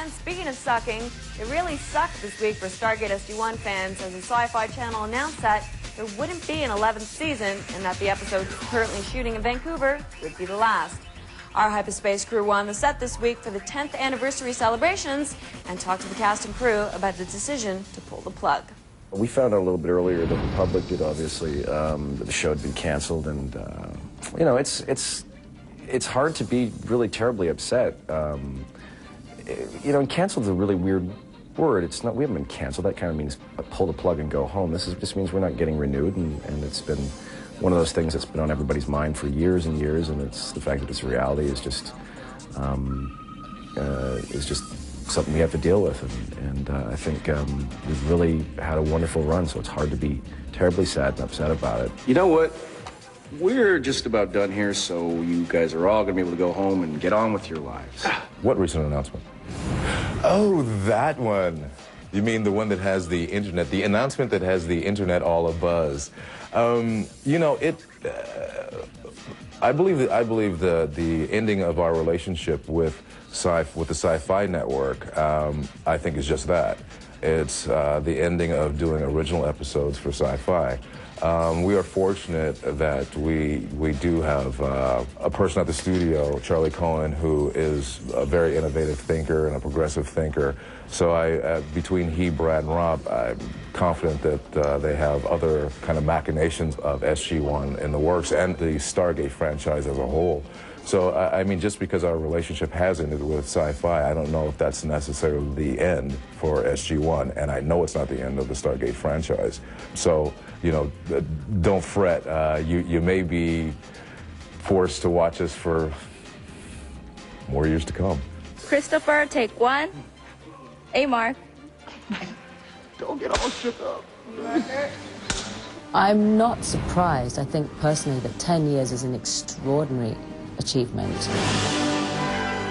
And speaking of sucking, it really sucked this week for Stargate SG1 fans as the Sci-Fi Channel announced that there wouldn't be an 11th season and that the episode currently shooting in Vancouver would be the last. Our hyperspace crew were on the set this week for the 10th anniversary celebrations and talked to the cast and crew about the decision to pull the plug. We found out a little bit earlier than the public did, obviously, that the show had been canceled, and you know, it's hard to be really terribly upset. You know, canceled is a really weird word. It's not. We haven't been canceled. That kind of means pull the plug and go home. Just means we're not getting renewed, and it's been one of those things that's been on everybody's mind for years and years, and it's the fact that it's a reality is just something we have to deal with, and I think we've really had a wonderful run, so it's hard to be terribly sad and upset about it. You know what? We're just about done here, so you guys are all going to be able to go home and get on with your lives. What recent announcement? Oh, that one. You mean the one that has the internet, the announcement that has the internet all abuzz. You know, I believe the ending of our relationship with the Sci-Fi Network, I think is just that. It's the ending of doing original episodes for Sci-Fi. We are fortunate that we do have a person at the studio, Charlie Cohen, who is a very innovative thinker and a progressive thinker. So between he, Brad, and Rob, I'm confident that they have other kind of machinations of SG1 in the works and the Stargate franchise as a whole. So, I mean, just because our relationship has ended with Sci-Fi, I don't know if that's necessarily the end for SG1, and I know it's not the end of the Stargate franchise. So, you know, don't fret. You may be forced to watch us for more years to come. Christopher, take one. Hey, Mark. Don't get all shook up. I'm not surprised. I think personally that 10 years is an extraordinary achievement.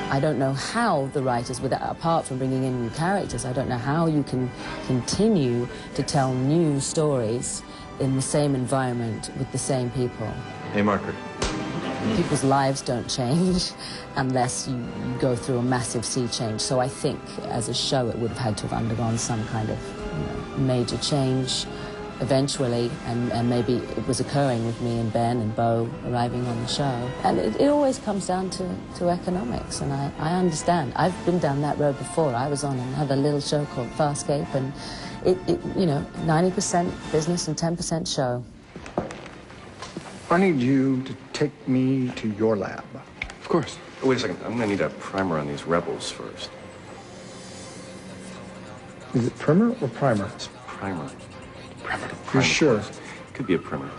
I don't know how the writers, apart from bringing in new characters, I don't know how you can continue to tell new stories in the same environment with the same people. Hey, Margaret. People's lives don't change unless you go through a massive sea change. So I think as a show it would have had to have undergone some kind of major change eventually, and maybe it was occurring with me and Ben and Bo arriving on the show. And it always comes down to economics, and I understand. I've been down that road before. I was on another little show called Farscape, and it you know, 90% business and 10% show. I need you to take me to your lab. Of course. Oh, wait a second. I'm going to need a primer on these rebels first. Is it primer or primer? It's primer. Primer. You're sure? Could be a primer.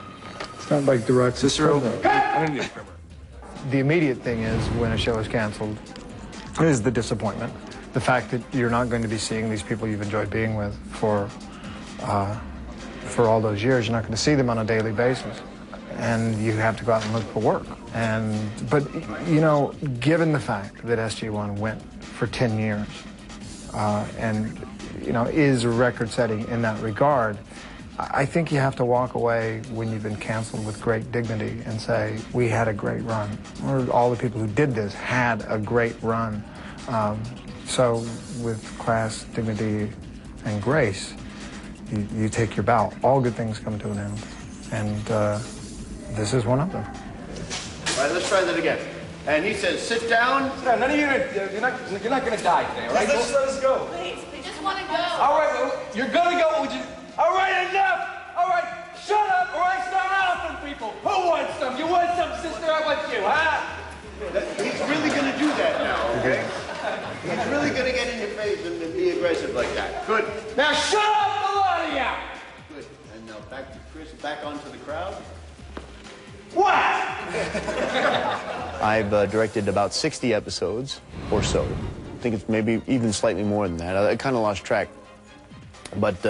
It's not like direct. Cicero, I don't need a primer. The immediate thing is when a show is canceled is the disappointment. The fact that you're not going to be seeing these people you've enjoyed being with for all those years. You're not going to see them on a daily basis. And you have to go out and look for work. But, you know, given the fact that SG1 went for 10 years and, you know, is record-setting in that regard, I think you have to walk away when you've been canceled with great dignity and say, we had a great run. Or all the people who did this had a great run. So with class, dignity, and grace, you take your bow. All good things come to an end. And this is one of them. All right, let's try that again. And he says, sit down. Sit down. None of you, you're not going to die today, all right? Just let us go. Please, we just want to go. All right, you're going to go. All right, enough. All right, shut up, or I start laughing, people. Who wants some? You want some, sister? I want you, huh? He's really going to do that now, okay? He's really going to get in your face and be aggressive like that. Good. Now shut up, the lot of you. Good. And now back to Chris, back onto the crowd. What? I've directed about 60 episodes or so. I think it's maybe even slightly more than that. I kind of lost track. But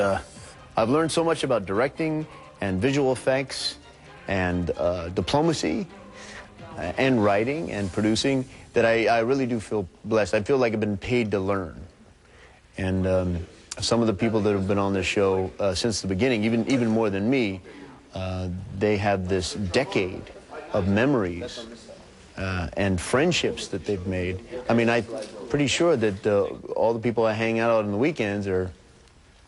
I've learned so much about directing and visual effects and diplomacy and writing and producing that I really do feel blessed. I feel like I've been paid to learn. And some of the people that have been on this show since the beginning, even more than me, they have this decade of memories and friendships that they've made. I mean, I'm pretty sure that all the people I hang out on the weekends are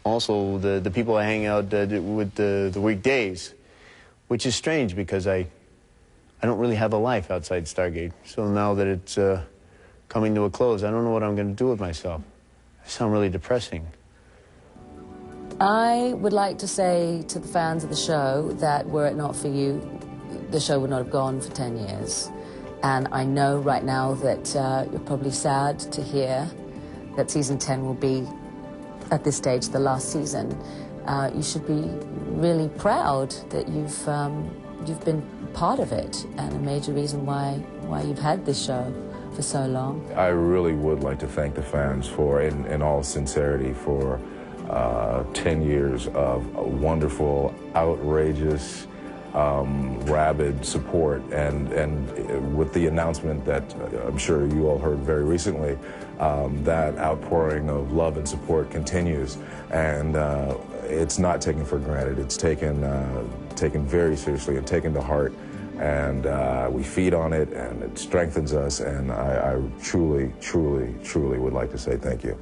also the people I hang out with the weekdays, which is strange because I don't really have a life outside Stargate. So now that it's coming to a close, I don't know what I'm going to do with myself. I sound really depressing. I would like to say to the fans of the show that were it not for you, the show would not have gone for 10 years. And I know right now that you're probably sad to hear that season 10 will be, at this stage, the last season. You should be really proud that you've been part of it and a major reason why you've had this show for so long. I really would like to thank the fans for, in all sincerity, for 10 years of wonderful, outrageous, rabid support, and with the announcement that I'm sure you all heard very recently, that outpouring of love and support continues, and it's not taken for granted. It's taken very seriously and taken to heart, and we feed on it, and it strengthens us, and I truly, truly, truly would like to say thank you.